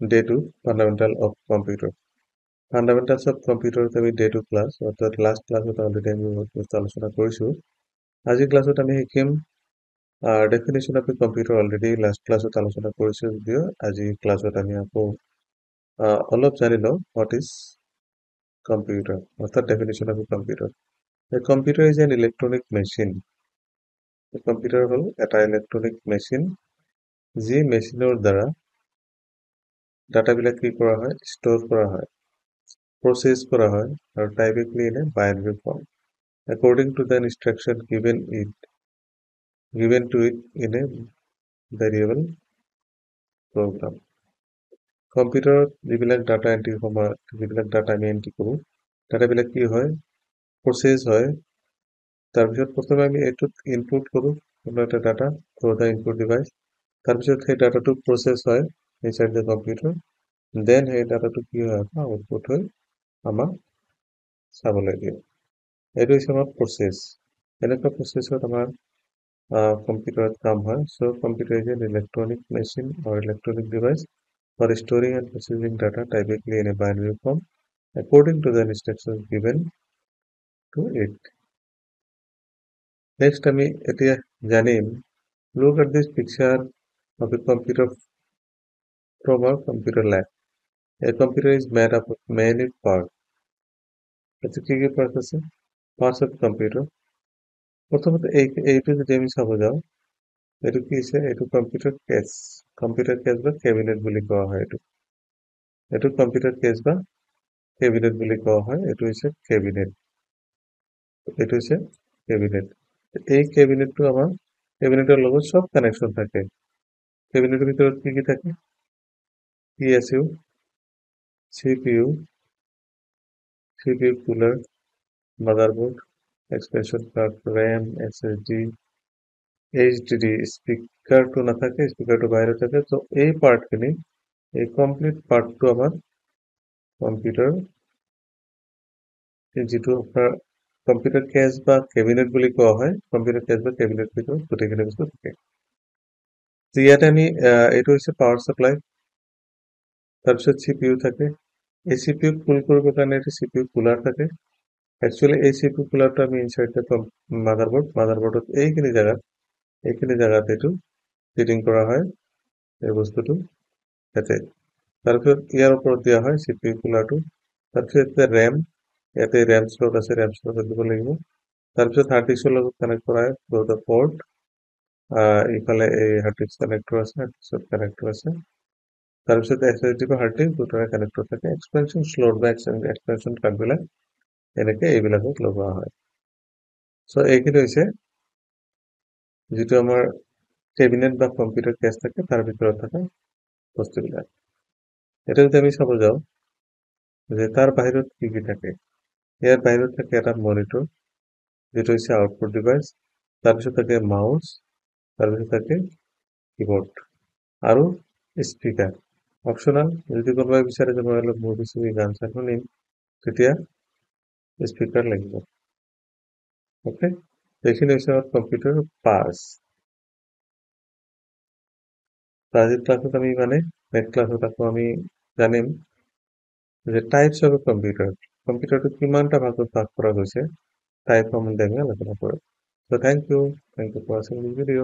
Day 2 Fundamental of Computer. Fundamentals of Computer আমি Day 2 class অৰ্থাৎ last ক্লাছত already আমি বহুত বস্তু আলোচনা কৰিছোঁ আজিৰ ক্লাছত আমি শিকিম definition of computer already last ক্লাছত আলোচনা কৰিছোঁ যদিও আজি ক্লাছত আমি আকৌ অলপ জানি লওঁ হোৱাট ইজ কম্পিউটাৰ অৰ্থাৎ definition of computer computer is an electronic machine computer হ'ল এটা ইলেক্ট্ৰনিক মেচিন যি মেচিনৰ দ্বাৰা ডাটাবিলাক কি কৰা হয় ষ্ট'ৰ কৰা হয় process করা হয় or typically in a binary form according to the instruction given to it in a variable program কম্পিউটাৰত যিবিলাক ডাটা এন্ট্ৰি সময়ত যিবিলাক ডাটা আমি এন্ট্ৰি কৰোঁ ডাটাবিলাক কি হয় প্ৰচেছ হয় তাৰপিছত প্ৰথমে আমি এইটোত ইনপুট কৰোঁ কোনো এটা data through the input device তাৰপিছত সেই ডাটাটো প্ৰচেছ হয় ইনচাইড দ্য কম্পিউটাৰ দেন সেই ডাটাটো কি হয় আউটপুট হৈ আমাক চাবলৈ দিয়ে এইটো হৈছে আমাৰ প্ৰচেছ এনেকুৱা প্ৰচেছত আমাৰ কম্পিউটাৰত কাম হয় so computer is an electronic machine or electronic device for storing and processing data typically in a binary form according to the instructions given to it next আমি এতিয়া জানিম look at this picture of a computer from a computer lab a computer is made up of many parts আচ্ছা কি কি parts আছে parts of computer প্রথমত এইটো যদি আমি চাব যাওঁ এইটো কি আছে এইটো কম্পিউটাৰ কেছ বা কেবিনেট বুলি কোৱা হয় এইটো কম্পিউটাৰ কেছ বা কেবিনেট বুলি কোৱা হয় এইটো হৈছে কেবিনেট এই কেবিনেটটো আমাৰ কেবিনেটৰ লগত সব কানেকশন থাকে কেবিনেটৰ ভিতৰত কি থাকে PSU CPU cooler motherboard expansion card RAM SSD HDD স্পিকাৰটো নাথাকে স্পিকাৰটো বাহিৰত থাকে তো এই পাৰ্টখিনি এই কমপ্লিট পাৰ্টটো আমাৰ কম্পিউটাৰ যেটো আপোনাৰ কম্পিউটাৰ কেছ বা কেবিনেট বুলি কোৱা হয় কম্পিউটাৰ কেছ বা কেবিনেট ভিতৰত গোটেইখিনি বস্তু থাকে ইয়াতে আমি এইটো হৈছে পাৱাৰ সাপ্লাই তাৰপিছত CPU থাকে এই CPU কুল কৰিবৰ কাৰণে এটা CPU কুলাৰ থাকে একচুয়ালি এই CPU কুলাৰটো আমি ইনসাইড দ্য মাদাৰবোৰ্ডত এইখিনি জায়গাত এইটো ফিটিং কৰা হয় এই বস্তুটো ইয়াতে তাৰপিছত ইয়াৰ ওপৰত দিয়া হয় CPU কুলাৰটো তাৰপিছত RAM ইয়াতে RAM slot আছে RAM slot দিব লাগিব তাৰপিছত হাৰ্ড ডিস্কৰ লগত কানেক্ট কৰা হয় থ্ৰু দ্য পোৰ্ট ইফালে এই হাৰ্ড ডিস্ক কানেক্টৰ আছে হাৰ্ড কানেক্টৰ আছে তাৰপিছত SSD বা হাৰ্ড ডিস্ক দুটাৰে কানেক্টৰ থাকে এক্সপেনশন স্লট বা এক্সপেনশন কাৰ্ডবিলাক এনেকে এইবিলাকত লগোৱা হয় সো এইখিনি হৈছে যেটো আমাৰ কেবিনেট বা কম্পিউটাৰ কেছ থাকে তাৰ ভিতৰত থাকে বস্তুবিলাক এটা যদি আমি চাব যাওঁ যে তাৰ বাহিৰত কি থাকে ইয়াৰ বাহিৰত থাকে এটা মনিটৰ যেটো হৈছে আউটপুট ডিভাইস তাৰপিছত থাকে মাউস তাৰপিছত থাকে কিবোৰ্ড আৰু স্পিকাৰ অপশনাল যদি কোনোবাই বিচাৰে যে মই অলপ মুভি চুভি গান চান শুনিম তেতিয়া স্পিকাৰ লাগিব ওকে এইখিনি হৈছে আমাৰ কম্পিউটাৰ পাৰ্টস আজিৰ ক্লাছত আমি নেক্সট ক্লাছত আকৌ আমি জানিম যে টাইপস অফ কম্পিউটাৰটো কিমানটা ভাগত ভাগ কৰা গৈছে টাইপ সম্বন্ধে আমি আলোচনা কৰিম so thank you for watching this video